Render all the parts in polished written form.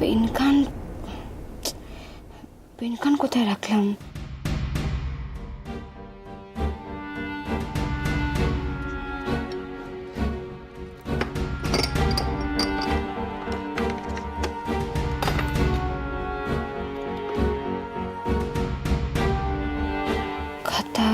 পেনকান পেনকান কোথায় রাখলাম? খাতা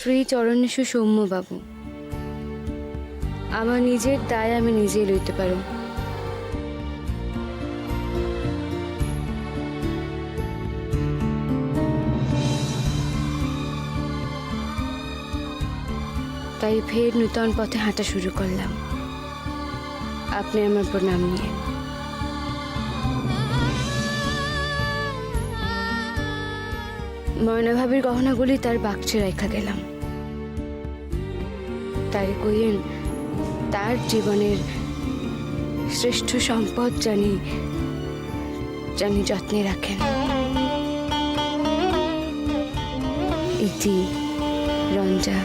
শ্রী চরণেশু সৌম্যবাবু, আমার নিজের দায় আমি নিজেই লইতে পারো। তাই ফের নূতন পথে হাঁটা শুরু করলাম। আপনি আমার প্রণাম নিয়ে। ময়নাভাবির গহনাগুলি তার বাক্সে রেখা গেলাম। তাই কইয়েন তার জীবনের শ্রেষ্ঠ সম্পদ জানি যত্নে রাখেন। ইতি রঞ্জা।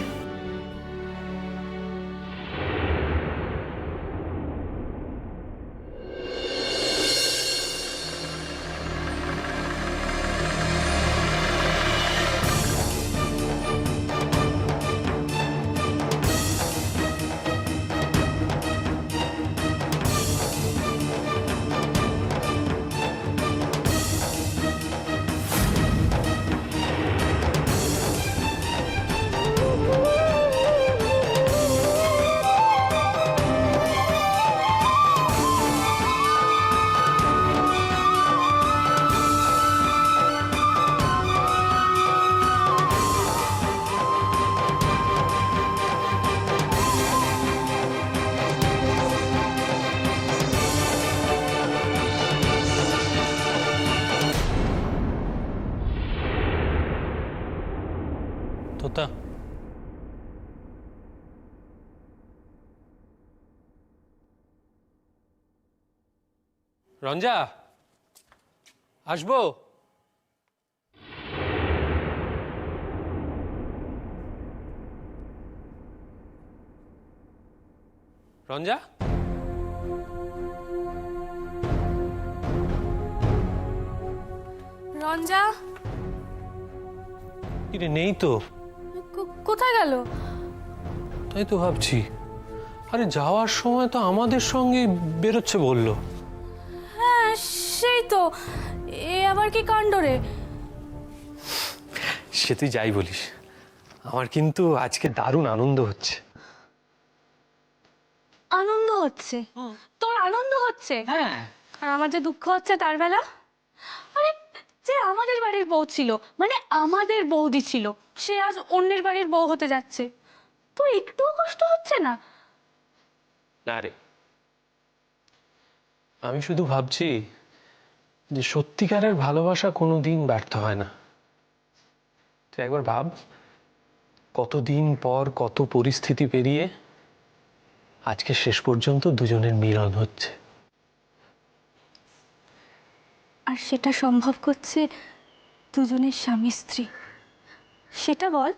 তোতা, রঞ্জা, আসবো? রঞ্জা, রঞ্জা কিরে নেই তো? কোথায় গেল? তাই তো ভাবছি। আরে যাওয়ার সময় তো আমাদের সঙ্গে বেরোচ্ছে বললো। হ্যাঁ সেই তো, এ আবার কি কাণ্ড রে? সে তুই যাই বলিস, আমার কিন্তু আজকে দারুণ আনন্দ হচ্ছে। আনন্দ হচ্ছে? তোর আনন্দ হচ্ছে? হ্যাঁ। আর আমার যে দুঃখ হচ্ছে তার বেলা? আরে যে আমাদের বাড়ির বউ ছিল, মানে আমাদের বৌদি ছিল, সে আজ অন্যের বাড়ির বউ হতে যাচ্ছে, তো একটুও কষ্ট হচ্ছে না? না রে, আমি শুধু ভাবছি যে সত্যিকারের ভালোবাসা কোনোদিন ব্যর্থ হয় না। তুই একবার ভাব, কতদিন পর কত পরিস্থিতি পেরিয়ে আজকে শেষ পর্যন্ত দুজনের মিলন হচ্ছে। আর সেটা সম্ভব করছে দুজনের স্বামী স্ত্রী, সেটা বল।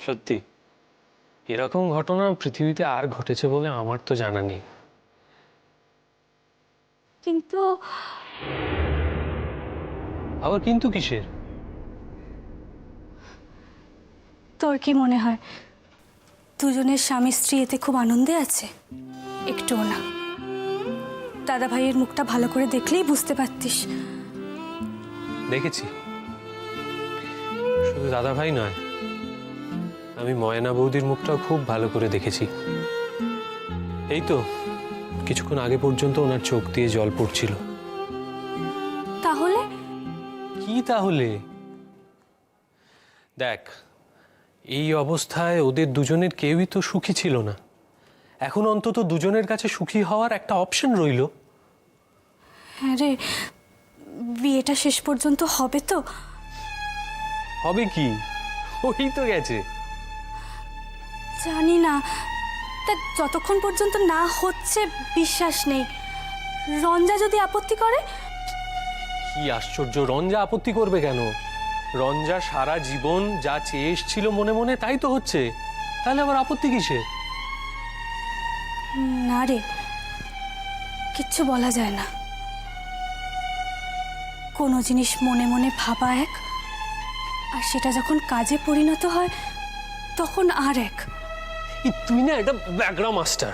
সত্যি এরকম ঘটনা পৃথিবীতে আর ঘটেছে বলে আমার তো জানা নেই। কিন্তু আবার কিন্তু কিসের? তোর কি মনে হয় দুজনের স্বামী স্ত্রী এতে খুব আনন্দে আছে? একটুও না। দাদা ভাইয়ের মুখটা ভালো করে দেখলেই বুঝতে পারতিস। দেখেছি, শুধু দাদা ভাই নয়, আমি ময়না বৌদির মুখটাও খুব ভালো করে দেখেছি। এই তো কিছুক্ষণ আগে পর্যন্ত ওনার চোখ দিয়ে জল পড়ছিল। তাহলে কি তাহলে? দেখ, এই অবস্থায় ওদের দুজনের কেউই তো সুখী ছিল না। এখন অন্তত দুজনের কাছে সুখী হওয়ার একটা অপশন রইল। হ্যাঁ রে, বিয়েটা শেষ পর্যন্ত হবে তো? হবে কি, ওই তো গেছে। জানি না, তা যতক্ষণ পর্যন্ত না হচ্ছে বিশ্বাস নেই। রঞ্জা যদি আপত্তি করে? কি আশ্চর্য, রঞ্জা আপত্তি করবে কেন? রঞ্জা সারা জীবন যা চেয়ে এসছিল মনে মনে তাই তো হচ্ছে, তাহলে আবার আপত্তি কিসে? না রে, কিচ্ছু বলা যায় না। কোনো জিনিস মনে মনে ভাবা এক, আর সেটা যখন কাজে পরিণত হয় তখন আর এক। তুই না একটা ব্যাকগ্রাউন্ড মাস্টার।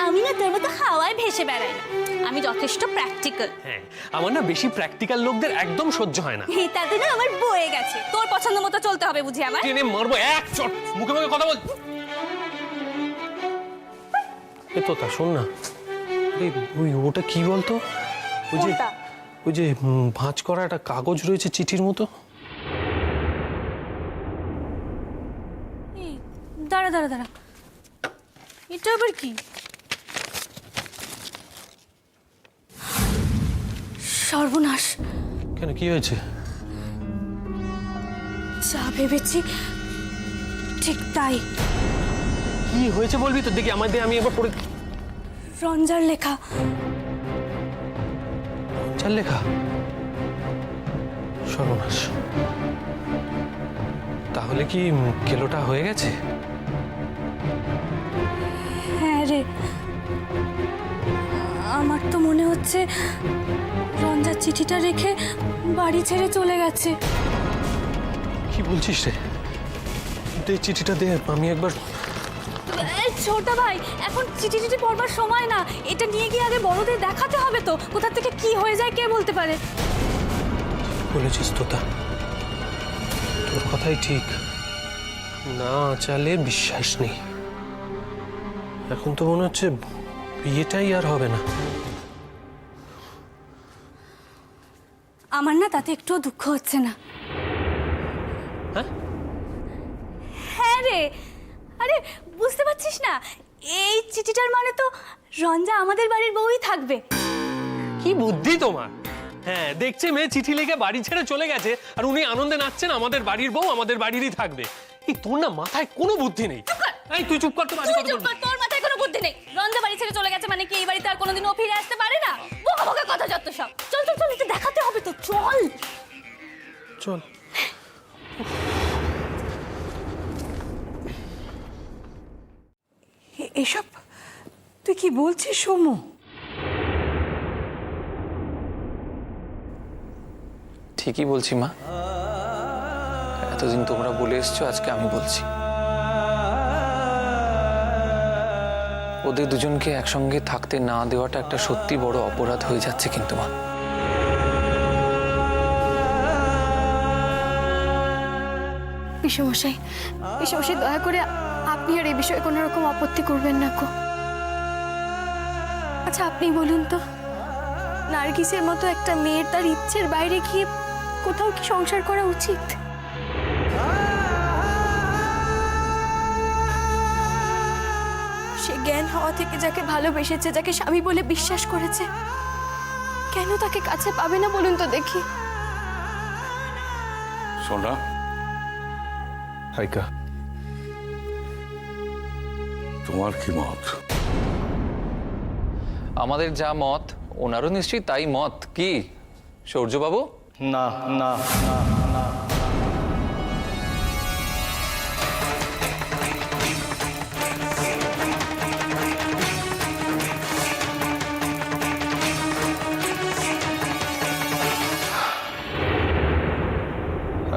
আমি না তোর মতো হাওয়ায় ভেসে বেড়াই না, আমি যথেষ্ট প্র্যাকটিক্যাল। হ্যাঁ, আমার না বেশি প্র্যাকটিক্যাল লোকদের একদম সহ্য হয় না। তাতে না আমার বয়ে গেছে, তোর পছন্দ মতো চলতে হবে বুঝি আমার। টেনে মারবো এক চট, মুখে মুখে কথা বল। এ তো তা শোন না, ওটা কি বলতো? ওই যে ভাঁজ করা একটা কাগজ রয়েছে চিঠির মতো। দাঁড়া দাঁড়া দাঁড়া, এটা আবার কি? সর্বনাশ! কেন, কি হয়েছে? যা ভেবেছি ঠিক তাই। কি হয়েছে বলবি তো দেখি, আমাদের আমি একবার পড়ে। রঞ্জার লেখা। চার লেখা? সর্বনাশ! তাহলে কি কেলোটা হয়ে গেছে? হ্যাঁ রে, আমার তো মনে হচ্ছে রঞ্জা চিঠিটা রেখে বাড়ি ছেড়ে চলে গেছে। কি বলছিস রে? দে চিঠিটা দে, আমি একবার। ছোটা ভাই, এখন চিঠি চিঠি পড়বার সময় না, এটা নিয়ে গিয়ে আগে বড়দের দেখাতে হবে তো। কোথা থেকে কি হয়ে যায় কে বলতে পারে। বলেছিস তোতা, তোর কথাই ঠিক। না চালে বিশ্বাস নেই। এখন তো মনে হচ্ছে বিয়েটাই আর হবে না। আমার না তাতে একটুও দুঃখ হচ্ছে না। হ্যাঁ? হ্যাঁ রে, আরে বুঝতে পারছিস না, এই চিঠিটার মানে তো রঞ্জা আমাদের বাড়ির বউই থাকবে। কি বুদ্ধি তোমার! হ্যাঁ, দেখছে মেয়ে চিঠি লিখে বাড়ি ছেড়ে চলে গেছে, আর উনি আনন্দে নাচছেন আমাদের বাড়ির বউ আমাদের বাড়িরই থাকবে। এই তোর না মাথায় কোনো বুদ্ধি নেই। এই তুই চুপ কর তো, বাজে কথা বলবি। তোর মাথায় কোনো বুদ্ধি নেই। রঞ্জা বাড়ি ছেড়ে চলে গেছে মানে কি এই বাড়িতে আর কোনোদিনও ফিরে আসতে পারে না? বোকা বোকা কথা যত সব। চল চল চল, এটা দেখাতে হবে তো, চল চল। এসব তুই কি বলছিস সৌম্য? ঠিকই বলছি মা, এতদিন তোমরা বলে এসছো, আজকে আমি বলছি। ওদের দুজনকে একসঙ্গে থাকতে না দেওয়াটা একটা সত্যি বড় অপরাধ হয়ে যাচ্ছে কিন্তু মা। পিসমশাই, পিসমশাই দয়া করে আপনি আর এই বিষয়ে কোনো রকম আপত্তি করবেন না গো। আচ্ছা আপনি বলুন তো, নার্গিসের মতো একটা মেয়ের তার ইচ্ছের বাইরে গিয়ে কোথাও কি সংসার করা উচিত? সে জ্ঞান হওয়া থেকে যাকে ভালোবেসেছে, যাকে স্বামী বলে বিশ্বাস করেছে, কেন তাকে কাছে পাবে না বলুন তো দেখি? সোনা, হাইকা, তোমার কি মত? আমাদের যা মত ওনারও নিশ্চয়ই তাই মত। কি সূর্যবাবু? না না না না,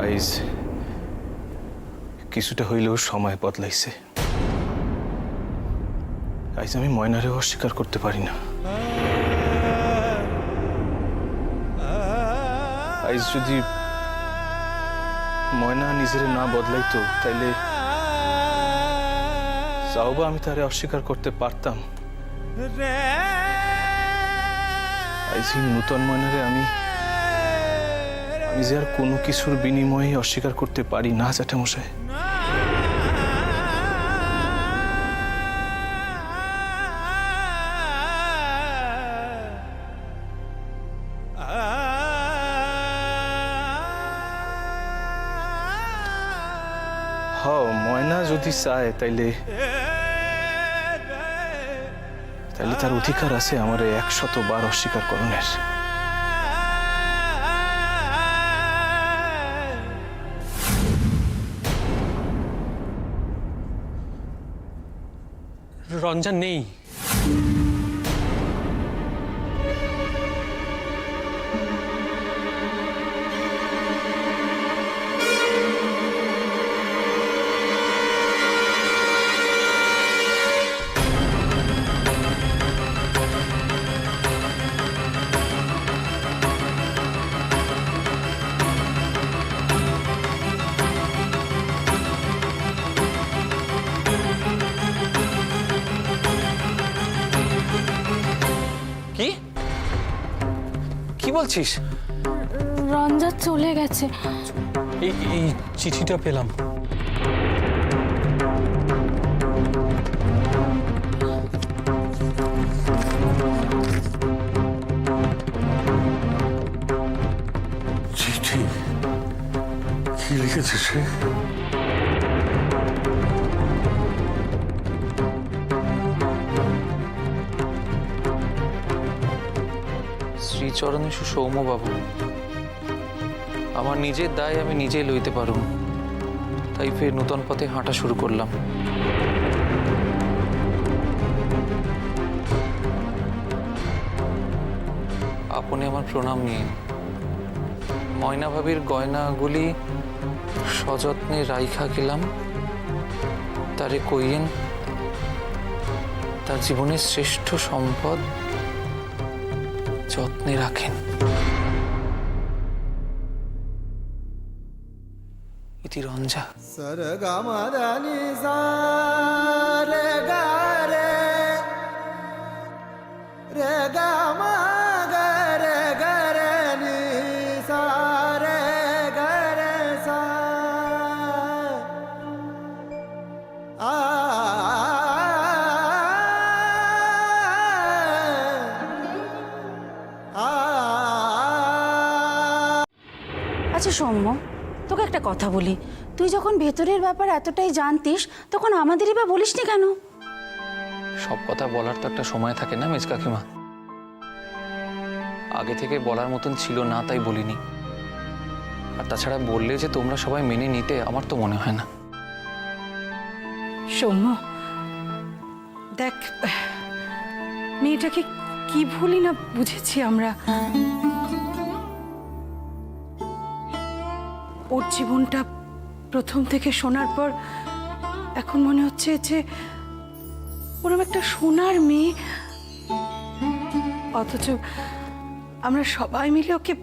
আইজ কিছুটা হইলেও সময় বদলাইছে। আইজ আমি ময়নারেও অস্বীকার করতে পারি না। আইজ যদি ময়না নিজের না বদলাইতো তাইলে যাওবা আমি তারে অস্বীকার করতে পারতাম। আইজ নূতন ময়নারে আমি আমি যে আর কোনো কিছুর বিনিময়ে অস্বীকার করতে পারি না জ্যাঠামশাই। ময়না যদি চায় তাইলে তার অধিকার আছে আমার 100 বার অস্বীকার করণের। রঞ্জন নেই। কি কি বলছিস? রঞ্জা চলে গেছে। এই চিঠিটা পেলাম। চিঠি? কি লিখেছে সে? শ্রীচরণেশু সৌম্যবাবু, আমার নিজের দায় আমি নিজেই লইতে পারুম, তাই ফের নূতন পথে হাঁটা শুরু করলাম। আপনি আমার প্রণাম নিন। ময়না ভাবির গয়নাগুলি সযত্নে রাইখা গেলাম, তারে কইয়েন তার জীবনের শ্রেষ্ঠ সম্পদ যত্নে রাখেন। ইতি রঞ্জা। আচ্ছা সৌম্য, তোকে একটা কথা বলি, তুই যখন ভেতরের ব্যাপার এতটাই জানতিস তখন আমাদেরই বা বলিসনি কেন? সব কথা বলার তো একটা সময় থাকে না মেজ কাকিমা। আগে থেকে বলার মতন ছিল না তাই বলিনি। আর তাছাড়া বললে যে তোমরা সবাই মেনে নিতে আমার তো মনে হয় না। সৌম্য দেখ, মেয়েটাকে কি ভুলি না বুঝেছি আমরা। ওর জীবনটা প্রথম থেকে শোনার পর এখন মনে হচ্ছে যে ওরম একটা সোনার মেয়ে, অথচ আমরা সবাই মিলে ওকে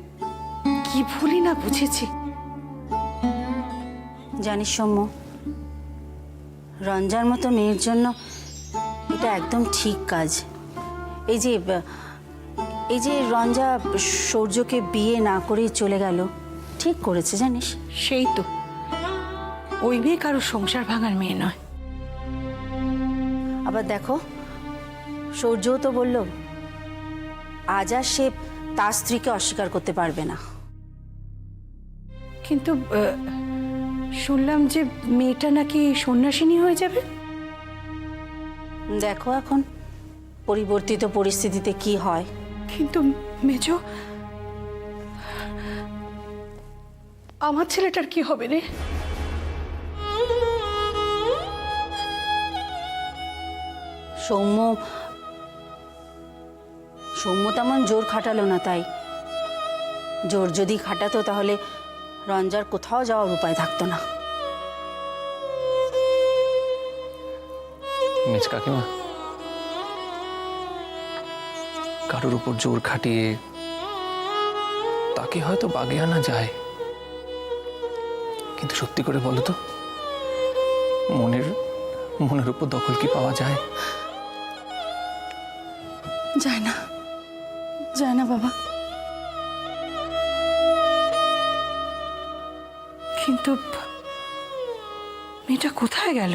কি ভুলি না বুঝেছি। জানিস সৌম্য, রঞ্জার মতো মেয়ের জন্য এটা একদম ঠিক কাজ। এই যে রঞ্জা সূর্যকে বিয়ে না করেই চলে গেল, ঠিক করেছে জানিস। সেই তো, ওই মেয়ে কারো সংসার ভাঙার মেয়ে নয়। আবার দেখো, সূর্যও তো বলল আজ আর সে তার স্ত্রীকে অস্বীকার করতে পারবে না। কিন্তু শুনলাম যে মেয়েটা নাকি সন্ন্যাসিনী হয়ে যাবে। দেখো এখন পরিবর্তিত পরিস্থিতিতে কি হয়। কিন্তু মেজো, আমার ছেলেটার কি হবে রে? সৌম্য তেমন জোর খাটালো না, তাই জোর যদি খাটাতো তাহলে রঞ্জার কোথাও যাওয়ার উপায় থাকতো না। মেজ কাকিমা, কারোর উপর জোর খাটিয়ে তাকে হয়তো বাগে আনা যায়, কিন্তু সত্যি করে বলো তো, মনের উপর দখল কি পাওয়া যায়? যায় না বাবা। কিন্তু মেয়েটা কোথায় গেল?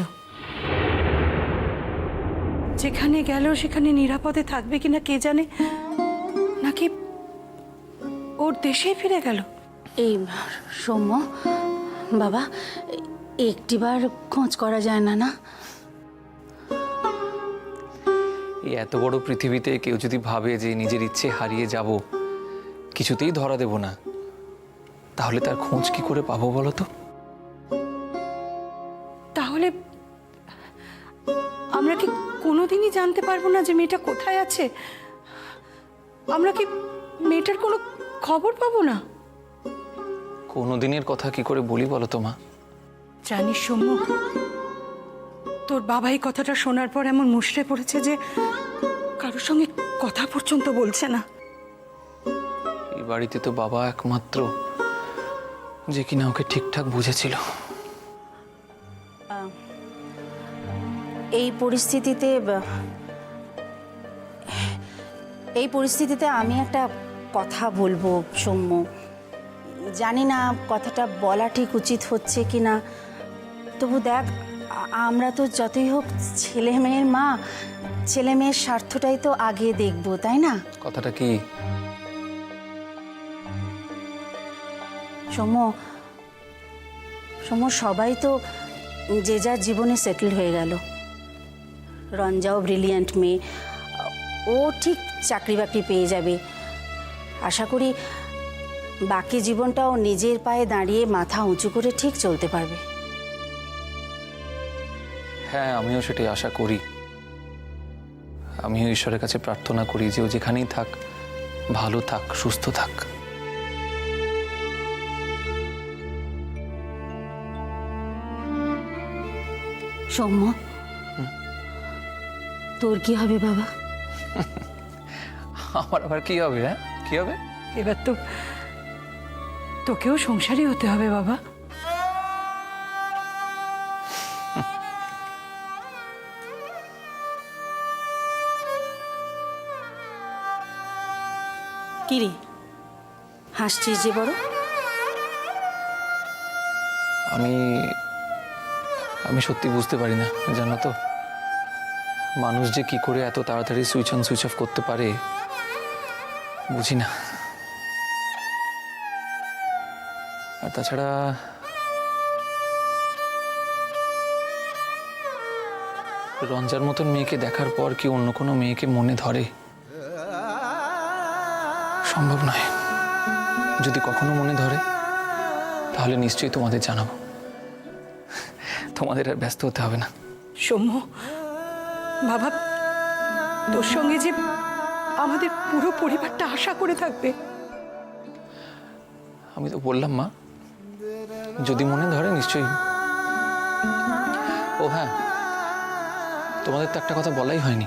যেখানে গেল সেখানে নিরাপদে থাকবে কিনা কে জানে, নাকি ওর দেশেই ফিরে গেল? এই সৌম্য বাবা, একটিবার খোঁজ করা যায় না? এই এত বড় পৃথিবীতে কেউ যদি ভাবে যে নিজের ইচ্ছে হারিয়ে যাব, কিছুতেই ধরা দেব না, তাহলে তার খোঁজ কি করে পাবো বলো তো? তাহলে আমরা কি কোনোদিনই জানতে পারবো না যে মেয়েটা কোথায় আছে? আমরা কি মেয়েটার কোনো খবর পাবো না? কোনো দিনের কথা কি করে বলি বলো তো মা? জানিস সৌম্য, তোর বাবা এই কথাটা শোনার পর এমন মুষড়ে পড়েছে যে কারোর সঙ্গে কথা পর্যন্ত বলছে না। এই বাড়িতে তো বাবা একমাত্র যে কিনা ওকে ঠিকঠাক বুঝেছিল। এই পরিস্থিতিতে আমি একটা কথা বলবো সৌম্য। জানি না কথাটা বলা ঠিক উচিত হচ্ছে কি না, তবু দেখ, আমরা তো যতই হোক ছেলে মেয়ের মা, ছেলে মেয়ের স্বার্থটাই তো আগে দেখবো, তাই না? কথাটা কি? সৌম্য, সবাই তো যে যার জীবনে সেটেল হয়ে গেল। রঞ্জাও ব্রিলিয়ান্ট মেয়ে, ও ঠিক চাকরি বাকরি পেয়ে যাবে। আশা করি বাকি জীবনটাও নিজের পায়ে দাঁড়িয়ে মাথা উঁচু করে ঠিক চলতে পারবে। হ্যাঁ, আমিও সেটাই আশা করি। আমিও ঈশ্বরের কাছে প্রার্থনা করি যে ও যেখানেই থাক, ভালো থাক, সুস্থ থাক। সৌম্য, তোর কি হবে বাবা? আমার আবার কি হবে? হ্যাঁ, কি হবে? এবার তো তোকেও সংসারী হতে হবে বাবা। কি রে, হাসছিস যে বড়? আমি সত্যি বুঝতে পারি না, জানো তো, মানুষ যে কি করে এত তাড়াতাড়ি সুইচ অন সুইচ অফ করতে পারে বুঝি না। আর তাছাড়া রঞ্জার মতন মেয়েকে দেখার পর কি অন্য কোনো মেয়েকে মনে ধরে? সম্ভব নয়। যদি কখনো মনে ধরে তাহলে নিশ্চয়ই তোমাদের জানাবো। তোমাদের আর ব্যস্ত হতে হবে না। সৌম্য বাবা, তোর সঙ্গে যে আমাদের পুরো পরিবারটা আশা করে থাকবে। আমি তো বললাম মা, যদি মনে ধরে নিশ্চয়ই। ও হ্যাঁ, তোমাদের তো একটা কথা বলাই হয়নি।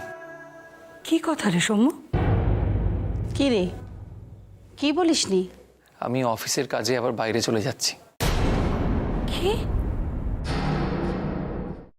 কি কথা রে সৌম্য? কি রে, কি বলিসনি? আমি অফিসের কাজে আবার বাইরে চলে যাচ্ছি। কি?